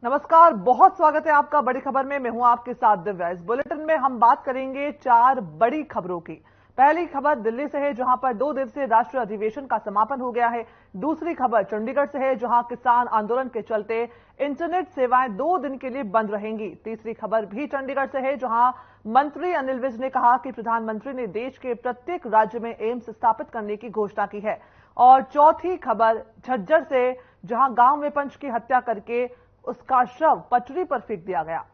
नमस्कार, बहुत स्वागत है आपका बड़ी खबर में। मैं हूं आपके साथ दिव्या। इस बुलेटिन में हम बात करेंगे 4 बड़ी खबरों की। पहली खबर दिल्ली से है, जहां पर 2 दिवसीय राष्ट्रीय अधिवेशन का समापन हो गया है। दूसरी खबर चंडीगढ़ से है, जहां किसान आंदोलन के चलते इंटरनेट सेवाएं 2 दिन के लिए बंद रहेंगी। तीसरी खबर भी चंडीगढ़ से है, जहां मंत्री अनिल विज ने कहा कि प्रधानमंत्री ने देश के प्रत्येक राज्य में एम्स स्थापित करने की घोषणा की है। और चौथी खबर झज्जर से, जहां गांव में पंच की हत्या करके उसका शव पटरी पर फेंक दिया गया।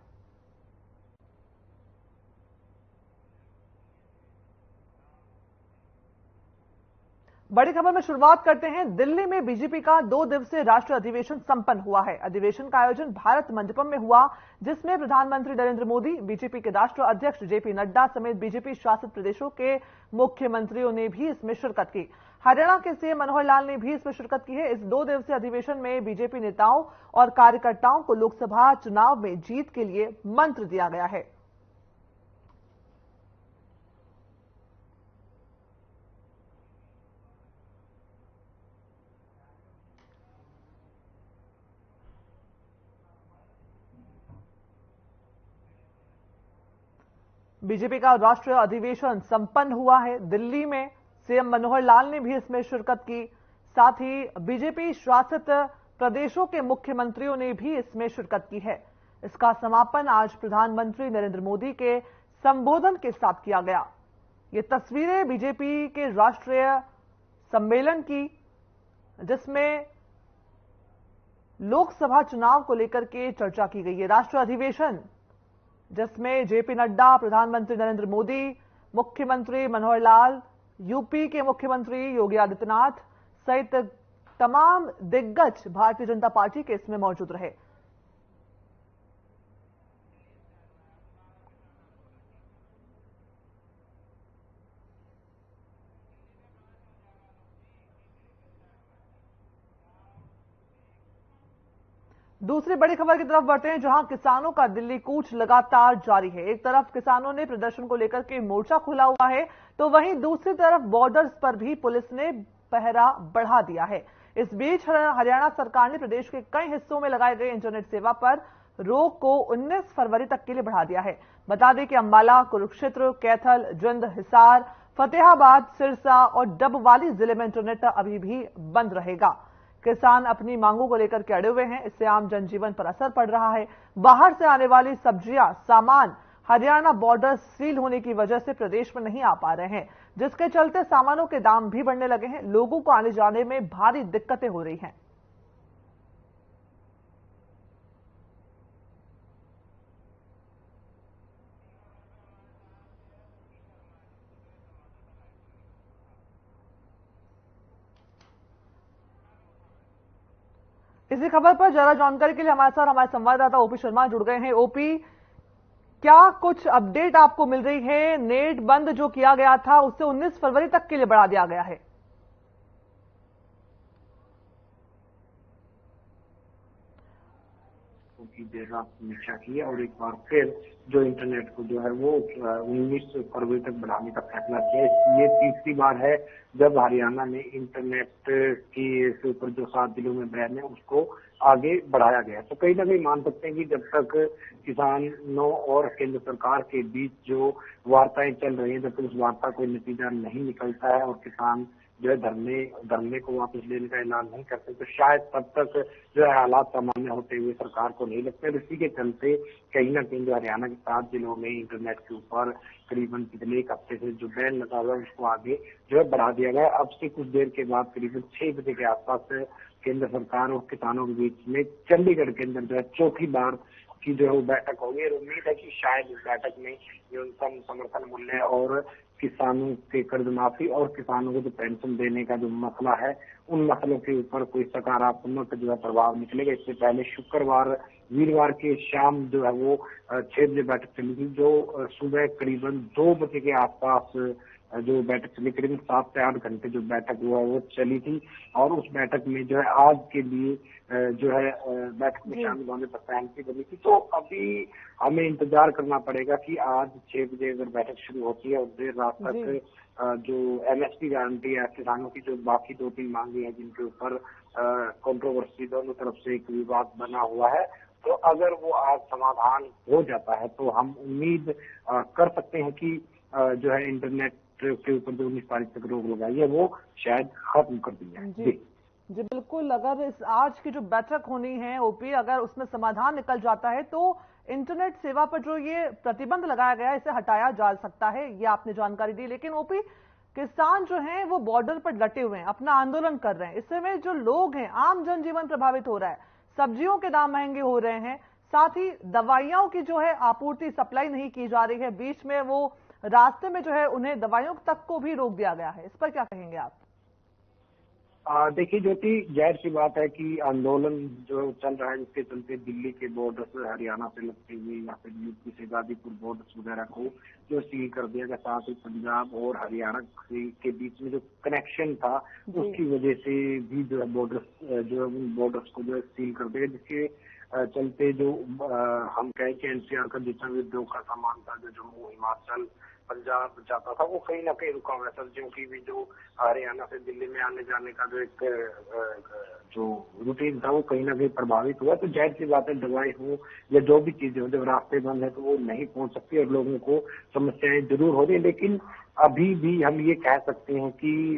बड़ी खबर में शुरुआत करते हैं। दिल्ली में बीजेपी का 2 दिवसीय राष्ट्रीय अधिवेशन संपन्न हुआ है। अधिवेशन का आयोजन भारत मंडपम में हुआ, जिसमें प्रधानमंत्री नरेंद्र मोदी, बीजेपी के राष्ट्रीय अध्यक्ष जेपी नड्डा समेत बीजेपी शासित प्रदेशों के मुख्यमंत्रियों ने भी इसमें शिरकत की। हरियाणा के सीएम मनोहर लाल ने भी इसमें शिरकत की है। इस 2 दिवसीय अधिवेशन में बीजेपी नेताओं और कार्यकर्ताओं को लोकसभा चुनाव में जीत के लिए मंत्र दिया गया है। बीजेपी का राष्ट्रीय अधिवेशन संपन्न हुआ है दिल्ली में। सीएम मनोहर लाल ने भी इसमें शिरकत की। साथ ही बीजेपी शासित प्रदेशों के मुख्यमंत्रियों ने भी इसमें शिरकत की है। इसका समापन आज प्रधानमंत्री नरेंद्र मोदी के संबोधन के साथ किया गया। ये तस्वीरें बीजेपी के राष्ट्रीय सम्मेलन की, जिसमें लोकसभा चुनाव को लेकर के चर्चा की गई है। राष्ट्रीय अधिवेशन जिसमें जेपी नड्डा, प्रधानमंत्री नरेंद्र मोदी, मुख्यमंत्री मनोहर लाल, यूपी के मुख्यमंत्री योगी आदित्यनाथ सहित तमाम दिग्गज भारतीय जनता पार्टी के इसमें मौजूद रहे। दूसरी बड़ी खबर की तरफ बढ़ते हैं, जहां किसानों का दिल्ली कूच लगातार जारी है। एक तरफ किसानों ने प्रदर्शन को लेकर के मोर्चा खोला हुआ है, तो वहीं दूसरी तरफ बॉर्डर्स पर भी पुलिस ने पहरा बढ़ा दिया है। इस बीच हरियाणा सरकार ने प्रदेश के कई हिस्सों में लगाए गए इंटरनेट सेवा पर रोक को 19 फरवरी तक के लिए बढ़ा दिया है। बता दें कि अंबाला, कुरुक्षेत्र, कैथल, जिंद, हिसार, फतेहाबाद, सिरसा और डबवाली जिले में इंटरनेट अभी भी बंद रहेगा। किसान अपनी मांगों को लेकर के अड़े हुए हैं। इससे आम जनजीवन पर असर पड़ रहा है। बाहर से आने वाली सब्जियां, सामान हरियाणा बॉर्डर सील होने की वजह से प्रदेश में नहीं आ पा रहे हैं, जिसके चलते सामानों के दाम भी बढ़ने लगे हैं। लोगों को आने जाने में भारी दिक्कतें हो रही हैं। इसी खबर पर ज्यादा जानकारी के लिए हमारे साथ हमारे संवाददाता ओपी शर्मा जुड़ गए हैं। ओपी, क्या कुछ अपडेट आपको मिल रही है? नेट बंद जो किया गया था उससे 19 फरवरी तक के लिए बढ़ा दिया गया है। की देर रात समीक्षा की है और एक बार फिर जो इंटरनेट को जो है वो 19 फरवरी तक बढ़ाने का फैसला किया। ये तीसरी बार है जब हरियाणा ने इंटरनेट की के ऊपर जो 7 जिलों में बैन है उसको आगे बढ़ाया गया। तो कहीं ना कहीं मान सकते हैं कि जब तक किसानों और केंद्र सरकार के बीच जो वार्ताएं चल रही हैं, जब तक उस वार्ता कोई नतीजा नहीं निकलता है और किसान जो है धरने को वापस लेने का ऐलान नहीं करते, तो शायद तब तक जो है हालात सामान्य होते हुए सरकार को नहीं लगते। इसी के चलते कहीं ना कहीं जो हरियाणा के 7 जिलों में इंटरनेट के ऊपर करीबन पिछले 1 हफ्ते से जो बैन लगा हुआ है उसको आगे जो है बढ़ा दिया गया। अब से कुछ देर के बाद करीबन 6 बजे के आसपास केंद्र सरकार और किसानों के बीच में चंडीगढ़ के अंदर जो है चौथी बार की जो है वो बैठक होगी और उम्मीद है कि शायद इस बैठक में न्यूनतम समर्थन मूल्य और किसानों के कर्ज माफी और किसानों को जो पेंशन देने का जो मसला है उन मसलों के ऊपर कोई सकारात्मक जो है प्रभाव निकलेगा। इससे पहले वीरवार के शाम जो है वो 6 बजे बैठक चली थी, जो सुबह करीबन 2 बजे के आसपास जो बैठक चली, करीबन 7 से 8 घंटे जो बैठक हुआ वो चली थी और उस बैठक में जो है आज के लिए जो है बैठक में शामिल होने पर सहमति बनी थी। तो अभी हमें इंतजार करना पड़ेगा कि आज 6 बजे अगर बैठक शुरू होती है और देर रात तक जो एमएसपी गारंटी है, किसानों की जो बाकी 2-3 मांगे हैं जिनके ऊपर कंट्रोवर्सी दोनों तरफ से एक विवाद बना हुआ है, तो अगर वो आज समाधान हो जाता है तो हम उम्मीद कर सकते हैं कि जो है इंटरनेट के ऊपर जो 19 तारीख तक रोक लगाई है वो शायद खत्म कर दी जाए। जी बिल्कुल, अगर इस आज की जो बैठक होनी है ओपी, अगर उसमें समाधान निकल जाता है तो इंटरनेट सेवा पर जो ये प्रतिबंध लगाया गया है इसे हटाया जा सकता है, ये आपने जानकारी दी। लेकिन ओपी, किसान जो हैं वो बॉर्डर पर डटे हुए हैं, अपना आंदोलन कर रहे हैं। इस समय जो लोग हैं, आम जनजीवन प्रभावित हो रहा है, सब्जियों के दाम महंगे हो रहे हैं, साथ ही दवाइयों की जो है आपूर्ति सप्लाई नहीं की जा रही है। बीच में वो रास्ते में जो है उन्हें दवाइयों तक को भी रोक दिया गया है। इस पर क्या कहेंगे आप? देखिए ज्योति, जाहिर सी बात है कि आंदोलन जो चल रहा है जिसके चलते दिल्ली के बॉर्डर्स हरियाणा से लगते हुए या फिर यूपी से गाजीपुर बॉर्डर्स वगैरह को जो सील कर दिया गया, साथ ही पंजाब और हरियाणा के बीच में जो कनेक्शन था उसकी वजह से भी जो है बॉर्डर्स को जो है सील कर दिया, जिसके चलते जो हम कहें कि एनसीआर का जितना भी उद्योग का सामान था जो जम्मू हिमाचल पंजाब जाता था वो कहीं ना कहीं रुका हुआ है। सब्जियों की भी जो हरियाणा से दिल्ली में आने जाने का जो एक जो रूटीन था वो कहीं ना कहीं प्रभावित हुआ। तो जाहिर सी बात है दवाई हो या जो भी चीजें हो, जब रास्ते बंद है तो वो नहीं पहुंच सकती और लोगों को समस्याएं जरूर हो रही है। लेकिन अभी भी हम ये कह सकते हैं कि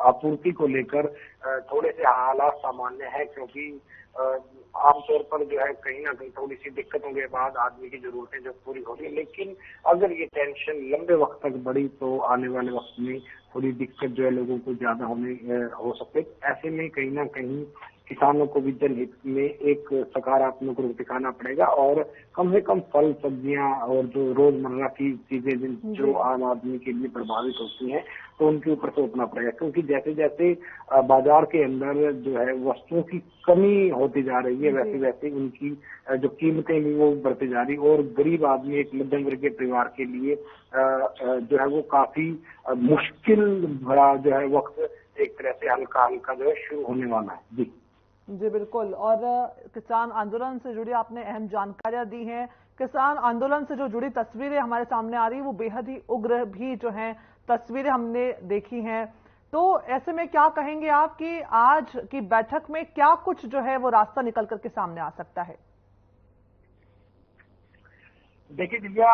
आपूर्ति को लेकर थोड़े से हालात सामान्य है, क्योंकि आमतौर पर जो है कहीं ना कहीं थोड़ी सी दिक्कतों के बाद आदमी की जरूरतें जो पूरी हो रही है। लेकिन अगर ये टेंशन लंबे वक्त तक बढ़ी तो आने वाले वक्त में थोड़ी दिक्कत जो है लोगों को ज्यादा हो सकती है। ऐसे में कहीं ना कहीं किसानों को भी जनहित में एक सकारात्मक रूप दिखाना पड़ेगा और कम से कम फल सब्जियां और जो रोजमर्रा की चीजें जो आम आदमी के लिए प्रभावित होती हैं तो उनके ऊपर सोचना पड़ेगा, क्योंकि जैसे जैसे बाजार के अंदर जो है वस्तुओं की कमी होती जा रही है वैसे वैसे उनकी जो कीमतें भी वो बढ़ती जा रही, और गरीब आदमी एक मध्यम वर्ग के परिवार के लिए जो है वो काफी मुश्किल भरा जो है वक्त एक तरह से हल्का हल्का जो है शुरू होने वाला है। जी बिल्कुल, और किसान आंदोलन से जुड़ी आपने अहम जानकारियां दी हैं। किसान आंदोलन से जो जुड़ी तस्वीरें हमारे सामने आ रही है वो बेहद ही उग्र भी जो हैं तस्वीरें हमने देखी हैं। तो ऐसे में क्या कहेंगे आप कि आज की बैठक में क्या कुछ जो है वो रास्ता निकल करके सामने आ सकता है? देखिए दिव्या,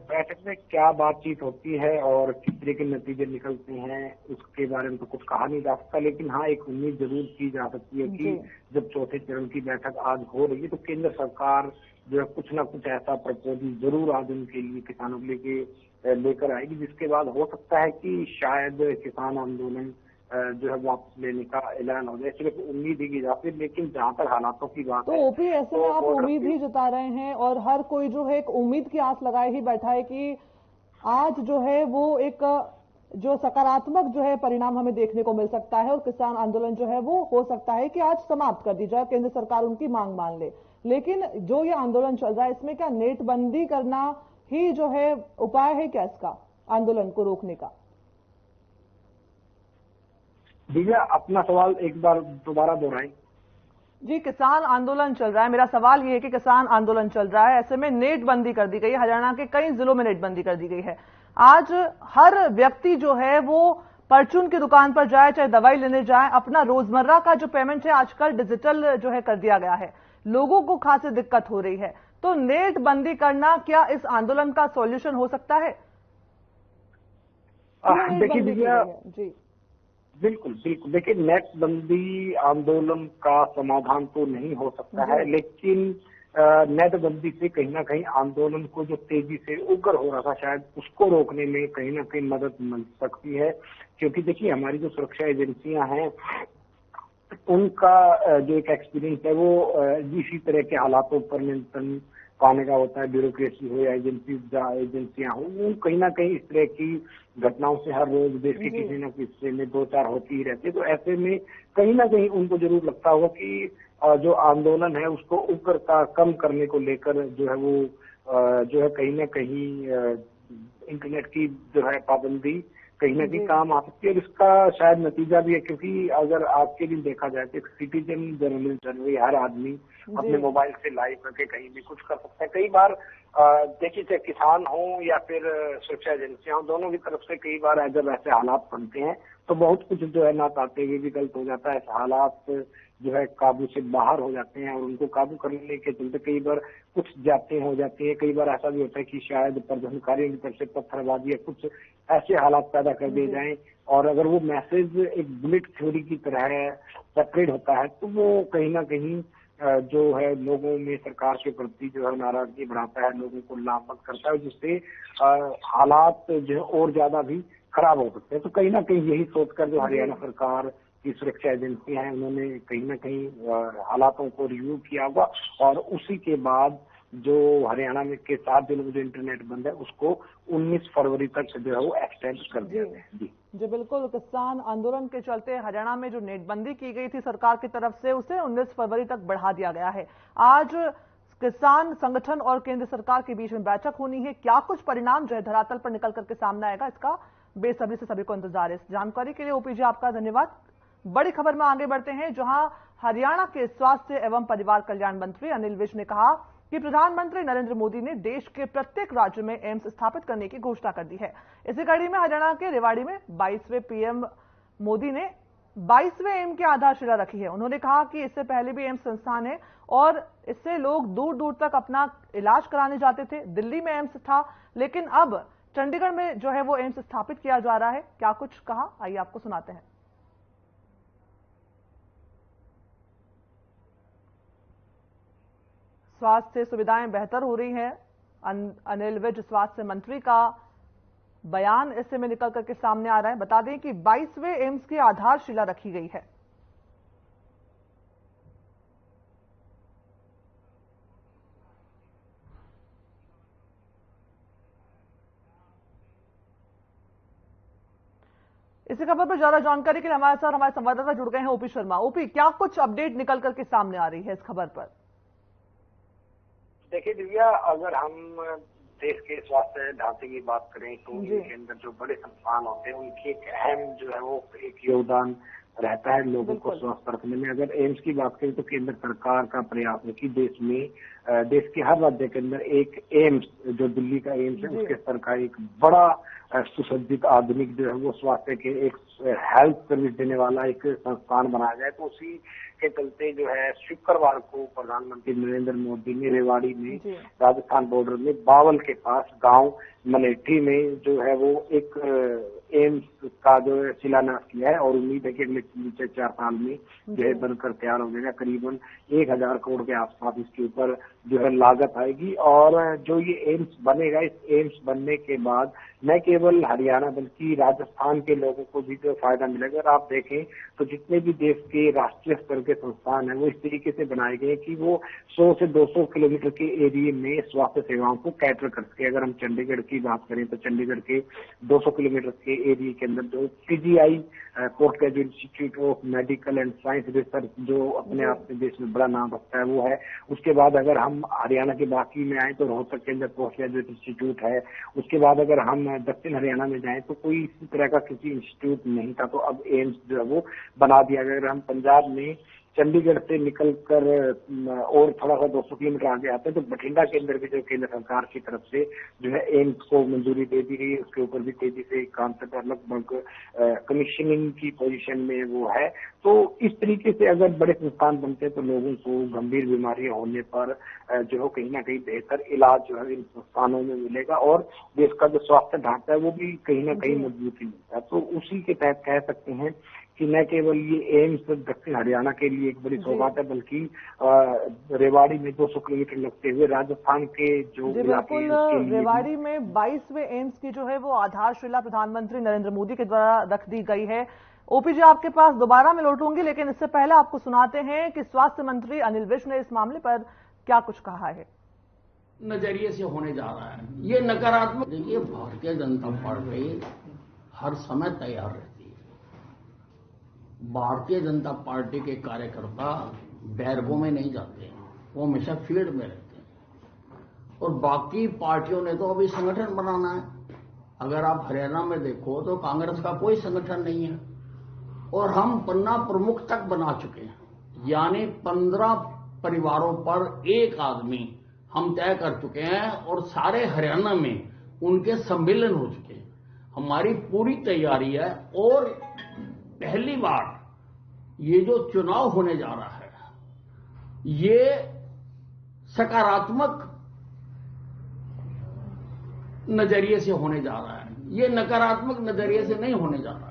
बैठक में क्या बातचीत होती है और किस तरह के नतीजे निकलते हैं उसके बारे में तो कुछ कहा नहीं जा सकता, लेकिन हाँ एक उम्मीद जरूर की जा सकती है कि जब चौथे चरण की बैठक आज हो रही है तो केंद्र सरकार जो है कुछ ना कुछ ऐसा प्रपोजल जरूर आज उनके लिए किसानों के लिए लेकर आएगी, जिसके बाद हो सकता है कि शायद किसान आंदोलन जो है वापस लेने का ऐलान हो जाए। सिर्फ उम्मीद ही की जाती है, लेकिन जहां तक हालातों की बात तो ओपी ऐसे में आप उम्मीद ही जता रहे हैं और हर कोई जो है एक उम्मीद की आस लगाए ही बैठा है कि आज जो है वो एक जो सकारात्मक जो है परिणाम हमें देखने को मिल सकता है और किसान आंदोलन जो है वो हो सकता है कि आज समाप्त कर दी जाए, केंद्र सरकार उनकी मांग मान ले। लेकिन जो ये आंदोलन चल रहा है इसमें क्या नेटबंदी करना ही जो है उपाय है क्या इसका आंदोलन को रोकने का? भैया अपना सवाल एक बार दोबारा दोहराएं। जी, किसान आंदोलन चल रहा है, मेरा सवाल ये है कि किसान आंदोलन चल रहा है, ऐसे में नेटबंदी कर दी गई है, हरियाणा के कई जिलों में नेटबंदी कर दी गई है। आज हर व्यक्ति जो है वो परचून की दुकान पर जाए चाहे दवाई लेने जाए, अपना रोजमर्रा का जो पेमेंट है आजकल डिजिटल जो है कर दिया गया है, लोगों को खासी दिक्कत हो रही है। तो नेटबंदी करना क्या इस आंदोलन का सॉल्यूशन हो सकता है? देखिए भैया, जी बिल्कुल बिल्कुल, देखिए नेटबंदी आंदोलन का समाधान तो नहीं हो सकता है, लेकिन नेटबंदी से कहीं ना कहीं आंदोलन को जो तेजी से उग्र हो रहा था शायद उसको रोकने में कहीं ना कहीं मदद मिल सकती है। क्योंकि देखिए हमारी जो सुरक्षा एजेंसियां हैं उनका जो एक एक्सपीरियंस है वो इसी तरह के हालातों पर नियंत्रण पाने का होता है, ब्यूरोक्रेसी हो या एजेंसियां हो, वो कहीं ना कहीं इस तरह की घटनाओं से हर रोज देश के किसी न किसी हिस्से में 2-4 होती ही रहती है। तो ऐसे में कहीं ना कहीं उनको जरूर लगता होगा कि जो आंदोलन है उसको उग्रता कम करने को लेकर जो है वो जो है कहीं ना कहीं इंटरनेट की जो है पाबंदी कहीं ना कहीं काम आ सकती है। और इसका शायद नतीजा भी है, क्योंकि अगर आज के दिन देखा जाए तो एक सिटीजन जर्नलिज्म हर आदमी अपने मोबाइल से लाइव करके कहीं भी कुछ कर सकता है। कई बार देखिए, चाहे किसान हो या फिर सुरक्षा एजेंसियां हो, दोनों की तरफ से कई बार जब ऐसे हालात बनते हैं तो बहुत कुछ जो है ना चाहते हुए भी गलत हो जाता है। ऐसे हालात जो है काबू से बाहर हो जाते हैं और उनको काबू करने के चलते कई बार कुछ जाते हो जाती है। कई बार ऐसा भी होता है कि शायद प्रदर्शनकारियों की तरफ से पत्थरबाजी या कुछ ऐसे हालात पैदा कर दिए जाएं, और अगर वो मैसेज एक बुलेट थ्योरी की तरह सेपरेट होता है तो वो कहीं ना कहीं जो है लोगों में सरकार के प्रति जो है नाराजगी बढ़ाता है, लोगों को लामबंद करता है, जिससे हालात जो है और ज्यादा भी खराब हो सकते हैं। तो कहीं ना कहीं यही सोचकर जो हरियाणा सरकार की सुरक्षा एजेंसी है, उन्होंने कहीं ना कहीं हालातों को रिव्यू किया होगा और उसी के बाद जो हरियाणा में के 7 दिनों में जो इंटरनेट बंद है उसको 19 फरवरी तक जो है वो एक्सटेंड कर दिया गया। जी बिल्कुल, किसान आंदोलन के चलते हरियाणा में जो नेटबंदी की गई थी सरकार की तरफ से, उसे 19 फरवरी तक बढ़ा दिया गया है। आज किसान संगठन और केंद्र सरकार के बीच में बैठक होनी है। क्या कुछ परिणाम जो है धरातल पर निकल करके सामने आएगा, इसका बेसब्री से सभी को इंतजार है। इस जानकारी के लिए ओपीजी आपका धन्यवाद। बड़ी खबर में आगे बढ़ते हैं, जहां हरियाणा के स्वास्थ्य एवं परिवार कल्याण मंत्री अनिल विज ने कहा कि प्रधानमंत्री नरेंद्र मोदी ने देश के प्रत्येक राज्य में एम्स स्थापित करने की घोषणा कर दी है। इसी कड़ी में हरियाणा के रेवाड़ी में 22वें पीएम मोदी ने 22वें एम्स की आधारशिला रखी है। उन्होंने कहा कि इससे पहले भी एम्स संस्थान है और इससे लोग दूर दूर तक अपना इलाज कराने जाते थे। दिल्ली में एम्स था, लेकिन अब चंडीगढ़ में जो है वो एम्स स्थापित किया जा रहा है। क्या कुछ कहा, आइए आपको सुनाते हैं। स्वास्थ्य सुविधाएं बेहतर हो रही हैं। अनिल विज स्वास्थ्य मंत्री का बयान इससे में निकल करके सामने आ रहा है। बता दें कि 22वें एम्स की आधारशिला रखी गई है। इसी खबर पर ज्यादा जानकारी के लिए हमारे साथ हमारे संवाददाता जुड़ गए हैं ओपी शर्मा। ओपी, क्या कुछ अपडेट निकल करके सामने आ रही है इस खबर पर? देखिए दिव्या, अगर हम देश के स्वास्थ्य ढांचे की बात करें तो इनके अंदर जो बड़े संस्थान होते हैं उनकी एक अहम जो है वो एक योगदान रहता है लोगों को स्वस्थ रखने में। अगर एम्स की बात करें तो केंद्र सरकार का प्रयास है कि देश के हर राज्य के अंदर एक एम्स, जो दिल्ली का एम्स है उसके स्तर का एक बड़ा सुसज्जित आधुनिक जो है वो स्वास्थ्य के एक हेल्थ सर्विस देने वाला एक संस्थान बनाया जाए। तो उसी के चलते जो है शुक्रवार को प्रधानमंत्री नरेंद्र मोदी ने रेवाड़ी में राजस्थान बॉर्डर में बावल के पास गांव मनेठी में जो है वो एक एम्स का जो है शिलान्यास किया है और उम्मीद है कि अगले 4 साल में जो है बनकर तैयार हो जाएगा। करीबन 1000 करोड़ के आसपास इसके ऊपर जो है लागत आएगी। और जो ये एम्स बनेगा, इस एम्स बनने के बाद न केवल हरियाणा बल्कि राजस्थान के लोगों को भी जो फायदा मिलेगा। और आप देखें तो जितने भी देश के राष्ट्रीय स्तर के संस्थान है वो इस तरीके से बनाए गए कि वो 100 से 200 किलोमीटर के एरिया में स्वास्थ्य सेवाओं को कैटर कर सके। अगर हम चंडीगढ़ की बात करें तो चंडीगढ़ के 200 किलोमीटर के एरिया के अंदर जो PGI post graduate institute of medical and science research जो अपने आप में देश में बड़ा नाम रखता है वो है। उसके बाद अगर हम हरियाणा के बाकी में आए तो रोहतक के अंदर पोस्ट ग्रेजुएट इंस्टीट्यूट है। उसके बाद अगर हम दक्षिण हरियाणा में जाएं तो कोई इसी तरह का किसी इंस्टीट्यूट नहीं था, तो अब एम्स जो है वो बना दिया गया। अगर हम पंजाब में चंडीगढ़ से निकलकर और थोड़ा सा 200 किलोमीटर आगे आते हैं तो बठिंडा के अंदर भी जो केंद्र सरकार की तरफ से जो है एम्स को मंजूरी दे दी गई है। उसके ऊपर भी तेजी से काम चल रहा है, लगभग कमीशनिंग की पोजीशन में वो है। तो इस तरीके से अगर बड़े संस्थान बनते हैं तो लोगों को गंभीर बीमारियां होने पर जो है कहीं ना कहीं बेहतर इलाज जो है इन संस्थानों में मिलेगा और देश का जो स्वास्थ्य ढांचा है वो भी कहीं ना कहीं मजबूती मिलता है। तो उसी के तहत कह सकते हैं कि न केवल ये एम्स दक्षिण हरियाणा के लिए एक बड़ी सौगात है बल्कि रेवाड़ी में 200 किलोमीटर लगते हुए राजस्थान के जो बिल्कुल रेवाड़ी में 22वें एम्स की जो है वो आधारशिला प्रधानमंत्री नरेंद्र मोदी के द्वारा रख दी गई है। ओपी जी, आपके पास दोबारा मैं लौटूंगी, लेकिन इससे पहले आपको सुनाते हैं कि स्वास्थ्य मंत्री अनिल विज ने इस मामले पर क्या कुछ कहा है। नजरिए से होने जा रहा है ये नकारात्मक। देखिए, भारतीय जनता पार्टी हर समय तैयार रहती है। भारतीय जनता पार्टी के कार्यकर्ता बैरकों में नहीं जाते हैं, वो हमेशा फील्ड में रहते हैं। और बाकी पार्टियों ने तो अभी संगठन बनाना है। अगर आप हरियाणा में देखो तो कांग्रेस का कोई संगठन नहीं है और हम पन्ना प्रमुख तक बना चुके हैं, यानी 15 परिवारों पर एक आदमी हम तय कर चुके हैं और सारे हरियाणा में उनके सम्मेलन हो चुके हैं। हमारी पूरी तैयारी है और पहली बार ये जो चुनाव होने जा रहा है ये सकारात्मक नजरिए से होने जा रहा है, ये नकारात्मक नजरिए से नहीं होने जा रहा।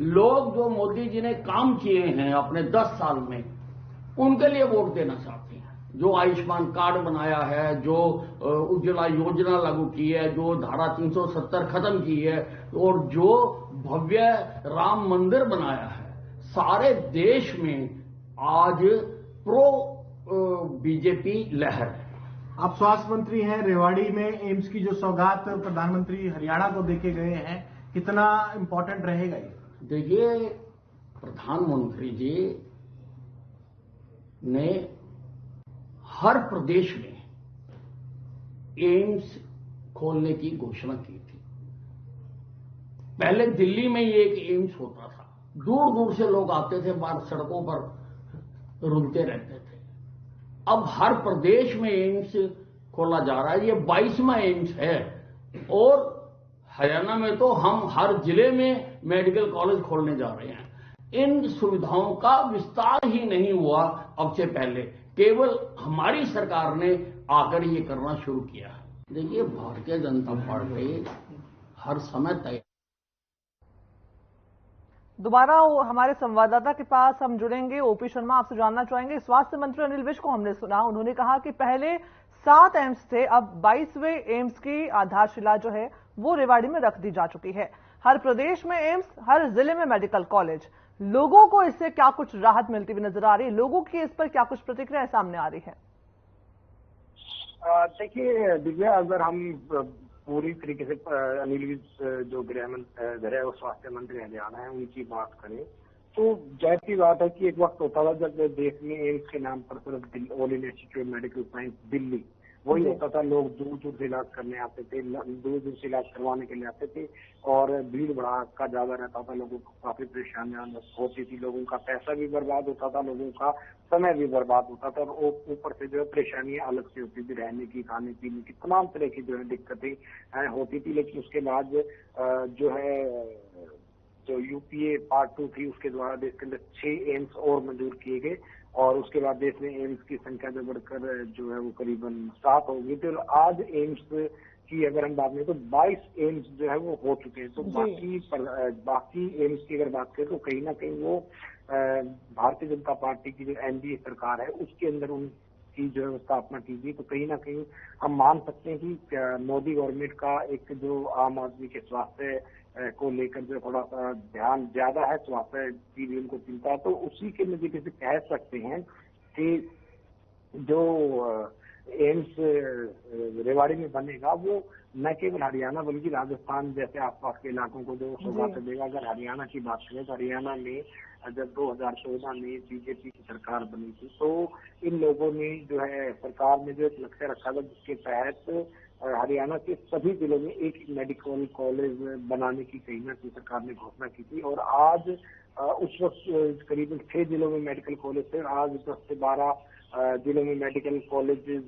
लोग जो मोदी जी ने काम किए हैं अपने 10 साल में उनके लिए वोट देना चाहते हैं। जो आयुष्मान कार्ड बनाया है, जो उज्ज्वला योजना लागू की है, जो धारा 370 खत्म की है और जो भव्य राम मंदिर बनाया है, सारे देश में आज प्रो बीजेपी लहर है। आप स्वास्थ्य मंत्री हैं, रेवाड़ी में एम्स की जो सौगात प्रधानमंत्री हरियाणा को देके गए हैं, कितना इंपॉर्टेंट रहेगा ये? देखिए, प्रधानमंत्री जी ने हर प्रदेश में एम्स खोलने की घोषणा की थी। पहले दिल्ली में ये एक एम्स होता था, दूर दूर से लोग आते थे, बाहर सड़कों पर रुलते रहते थे। अब हर प्रदेश में एम्स खोला जा रहा है, ये 22वां एम्स है और हरियाणा में तो हम हर जिले में मेडिकल कॉलेज खोलने जा रहे हैं। इन सुविधाओं का विस्तार ही नहीं हुआ अब से पहले, केवल हमारी सरकार ने आकर ये करना शुरू किया है। देखिए, भारतीय जनता पार्टी हर समय तैयार। दोबारा हमारे संवाददाता के पास हम जुड़ेंगे। ओपी शर्मा, आपसे जानना चाहेंगे, स्वास्थ्य मंत्री अनिल विज को हमने सुना, उन्होंने कहा कि पहले 7 एम्स थे, अब 22वें एम्स की आधारशिला जो है वो रेवाड़ी में रख दी जा चुकी है। हर प्रदेश में एम्स, हर जिले में मेडिकल कॉलेज। लोगों को इससे क्या कुछ राहत मिलती हुई नजर आ रही है? लोगों की इस पर क्या कुछ प्रतिक्रिया सामने आ रही है? देखिए दिव्या, अगर हम पूरी तरीके से अनिल विज जो गृह और स्वास्थ्य मंत्री हरियाणा है उनकी बात करें तो जाहिर सी बात है कि एक वक्त होता था जब देश में एम्स के नाम पर सिर्फ all India institute of medical science Delhi वही होता था। लोग दूर दूर से इलाज करने आते थे, दूर दूर से इलाज करवाने के लिए आते थे और भीड़ भड़ाका ज्यादा रहता था, लोगों को काफी परेशानियां होती थी, लोगों का पैसा भी बर्बाद होता था, लोगों का समय भी बर्बाद होता था और ऊपर से जो है परेशानियां अलग से होती थी, रहने की, खाने पीने की, तमाम तरह की जो है दिक्कतें होती थी। लेकिन उसके बाद जो है जो यूपीए पार्ट 2 थी उसके द्वारा देश के अंदर 6 एम्स और मंजूर किए गए और उसके बाद देश में एम्स की संख्या जो बढ़कर जो है वो करीबन 7 हो गई थी और आज एम्स की अगर हम बात करें तो 22 एम्स जो है वो हो चुके हैं। तो बाकी एम्स की अगर बात करें तो कहीं ना कहीं वो भारतीय जनता पार्टी की जो एनडीए सरकार है उसके अंदर उनकी जो है स्थापना की गई। तो कहीं ना कहीं हम मान सकते हैं कि मोदी गवर्नमेंट का एक जो आम आदमी के स्वास्थ्य को लेकर जो थोड़ा सा ध्यान ज्यादा है, स्वास्थ्य की भी उनको चिंता है, तो उसी के नतीजे से कह सकते हैं कि जो एम्स रेवाड़ी में बनेगा वो न केवल हरियाणा बल्कि राजस्थान जैसे आसपास के इलाकों को जो सौगात देगा। अगर हरियाणा की बात करें तो हरियाणा में जब 2014 में बीजेपी की सरकार बनी थी तो इन लोगों ने जो है सरकार में जो एक लक्ष्य रखा था जिसके तहत हरियाणा के सभी जिलों में एक मेडिकल कॉलेज बनाने की कहीं ना कहीं सरकार ने घोषणा की थी और आज उस वक्त करीबन 6 जिलों में मेडिकल कॉलेज थे। आज 10 से 12 जिलों में मेडिकल कॉलेजेस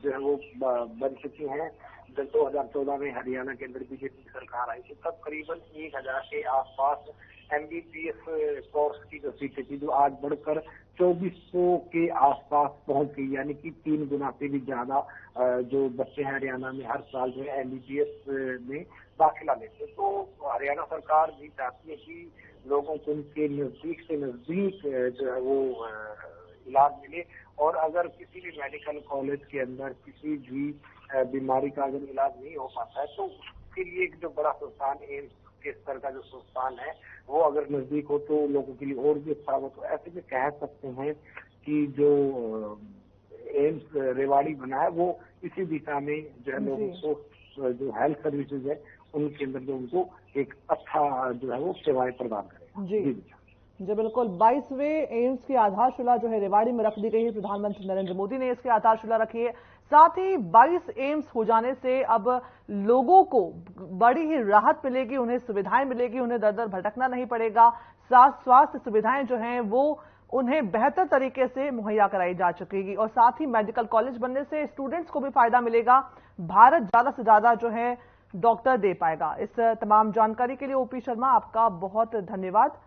जो है वो बन चुकी हैं। जब 2014 में हरियाणा के अंदर बीजेपी सरकार आई थी तब करीबन 1000 के आसपास MBBS कोर्स की जो सीटें थी जो आज बढ़कर 2400 के आसपास पहुंच गई, यानी कि 3 गुना से भी ज्यादा जो बच्चे हैं हरियाणा में हर साल जो है MBBS में दाखिला लेते। तो हरियाणा सरकार भी चाहती है कि लोगों को उनके नजदीक से नजदीक जो है वो इलाज मिले और अगर किसी भी मेडिकल कॉलेज के अंदर किसी भी बीमारी का अगर इलाज नहीं हो पाता है तो उसके लिए एक जो बड़ा संस्थान एम्स के स्तर का जो संस्थान है वो अगर नजदीक हो तो लोगों के लिए और भी अच्छा हो। तो ऐसे में कह सकते हैं कि जो एम्स रेवाड़ी बना है वो इसी दिशा में जो है लोगों को जो हेल्थ सर्विसेज है उनके अंदर जो उनको एक अच्छा जो है वो सेवाएं प्रदान करेगा। जी बिल्कुल, 22वें एम्स की आधारशिला जो है रेवाड़ी में रख दी गई है। प्रधानमंत्री नरेंद्र मोदी ने इसकी आधारशिला रखी है। साथ ही 22 एम्स हो जाने से अब लोगों को बड़ी ही राहत मिलेगी, उन्हें सुविधाएं मिलेगी, उन्हें दर दर भटकना नहीं पड़ेगा। स्वास्थ्य सुविधाएं जो हैं वो उन्हें बेहतर तरीके से मुहैया कराई जा सकेगी और साथ ही मेडिकल कॉलेज बनने से स्टूडेंट्स को भी फायदा मिलेगा। भारत ज्यादा से ज्यादा जो है डॉक्टर दे पाएगा। इस तमाम जानकारी के लिए ओपी शर्मा आपका बहुत धन्यवाद।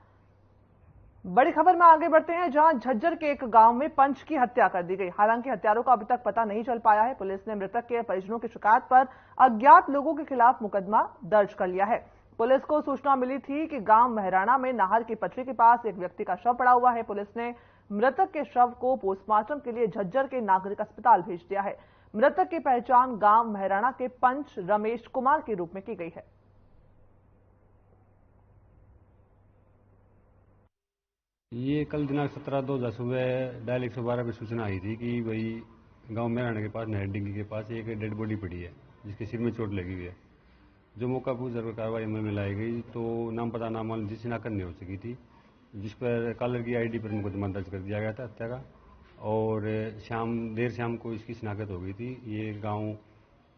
बड़ी खबर में आगे बढ़ते हैं, जहां झज्जर के एक गांव में पंच की हत्या कर दी गई। हालांकि हत्यारों का अभी तक पता नहीं चल पाया है। पुलिस ने मृतक के परिजनों की शिकायत पर अज्ञात लोगों के खिलाफ मुकदमा दर्ज कर लिया है। पुलिस को सूचना मिली थी कि गांव महराणा में नाहर की पटरी के पास एक व्यक्ति का शव पड़ा हुआ है। पुलिस ने मृतक के शव को पोस्टमार्टम के लिए झज्जर के नागरिक अस्पताल भेज दिया है। मृतक की पहचान गांव महराणा के पंच रमेश कुमार के रूप में की गई है। ये कल दिनांक 17/2 सुबह डायल 112 पर सूचना आई थी कि भाई गांव महराणा के पास नहर डिंगी के पास एक डेड बॉडी पड़ी है जिसके सिर में चोट लगी हुई है। जो मौका पर कार्रवाई अमल में लाई गई तो नाम पता नाम जिस शिनाख्त नहीं हो सकी थी, जिस पर कॉलर की आईडी पर मुकदमा दर्ज कर दिया गया था हत्या का। और देर शाम को इसकी शिनाख्त हो गई थी। ये गाँव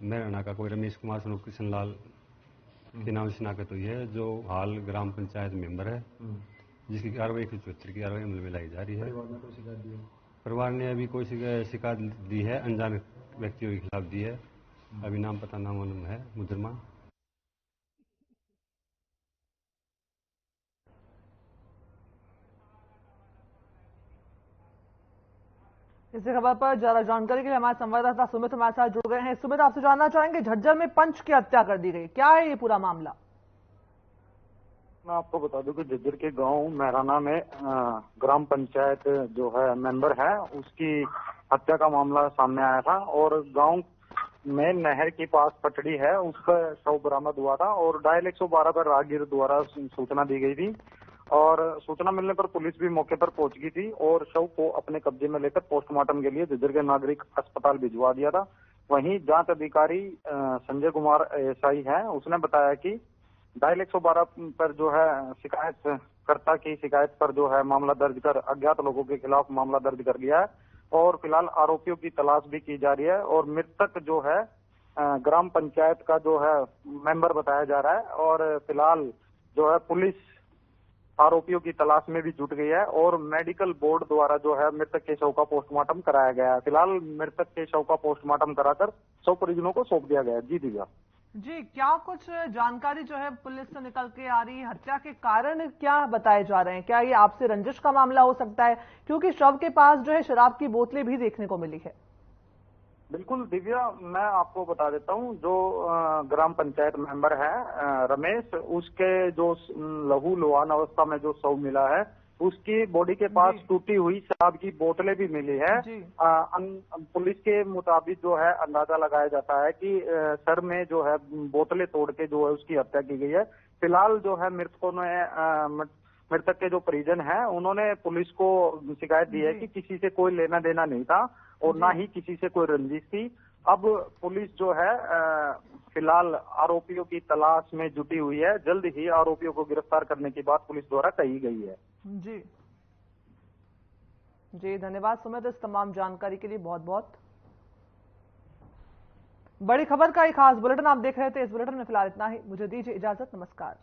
महराणा का कोई रमेश कुमार स्वरूप कृष्णलाल के नाम से शिनाख्त हुई है, जो हाल ग्राम पंचायत मेंबर है, जिसकी कार्रवाई 174 की कार्रवाई अमल में लाई जा रही है। परिवार ने अभी कोई शिकायत दी है, अनजान व्यक्तियों के खिलाफ दी है। अभी नाम पता नामालूम है मुजरमा। इसी खबर पर ज्यादा जानकारी के लिए हमारे संवाददाता सुमित हमारे साथ जुड़ गए हैं। सुमित, आपसे जानना चाहेंगे, झज्जर में पंच की हत्या कर दी गई, क्या है ये पूरा मामला? मैं आपको बता दूं कि झज्जर के गांव महराना में ग्राम पंचायत जो है मेंबर है, उसकी हत्या का मामला सामने आया था और गांव में नहर के पास पटड़ी है, उस पर शव बरामद हुआ था और डायल 112 पर राहगीर द्वारा सूचना दी गई थी और सूचना मिलने पर पुलिस भी मौके पर पहुंच गई थी और शव को अपने कब्जे में लेकर पोस्टमार्टम के लिए झज्जर के नागरिक अस्पताल भिजवा दिया था। वहीं जांच अधिकारी संजय कुमार एएसआई है, उसने बताया कि डायल 112 पर जो है शिकायतकर्ता की शिकायत पर जो है मामला दर्ज कर अज्ञात लोगों के खिलाफ मामला दर्ज कर लिया है और फिलहाल आरोपियों की तलाश भी की जा रही है और मृतक जो है ग्राम पंचायत का जो है मेंबर बताया जा रहा है और फिलहाल जो है पुलिस आरोपियों की तलाश में भी जुट गई है और मेडिकल बोर्ड द्वारा जो है मृतक के शव का पोस्टमार्टम कराया गया है। फिलहाल मृतक के शव का पोस्टमार्टम कराकर शव परिजनों को सौंप दिया गया है। जी दिव्या जी, क्या कुछ जानकारी जो है पुलिस से निकल के आ रही है? हत्या के कारण क्या बताए जा रहे हैं? क्या ये आपसे रंजिश का मामला हो सकता है, क्योंकि शव के पास जो है शराब की बोतलें भी देखने को मिली है? बिल्कुल दिव्या, मैं आपको बता देता हूं, जो ग्राम पंचायत मेंबर है रमेश, उसके जो लहू लुहान अवस्था में जो शव मिला है, उसकी बॉडी के पास टूटी हुई शराब की बोतलें भी मिली है। पुलिस के मुताबिक जो है अंदाजा लगाया जाता है कि सर में जो है बोतलें तोड़ के जो है उसकी हत्या की गई है। फिलहाल जो है मृतक के जो परिजन हैं, उन्होंने पुलिस को शिकायत दी है कि किसी से कोई लेना देना नहीं था और ना ही किसी से कोई रंजिश थी। अब पुलिस जो है फिलहाल आरोपियों की तलाश में जुटी हुई है। जल्द ही आरोपियों को गिरफ्तार करने की बात पुलिस द्वारा कही गई है। जी जी, धन्यवाद सुमित इस तमाम जानकारी के लिए। बहुत बहुत बड़ी खबर का एक खास बुलेटिन आप देख रहे थे। इस बुलेटिन में फिलहाल इतना ही। मुझे दीजिए इजाजत। नमस्कार।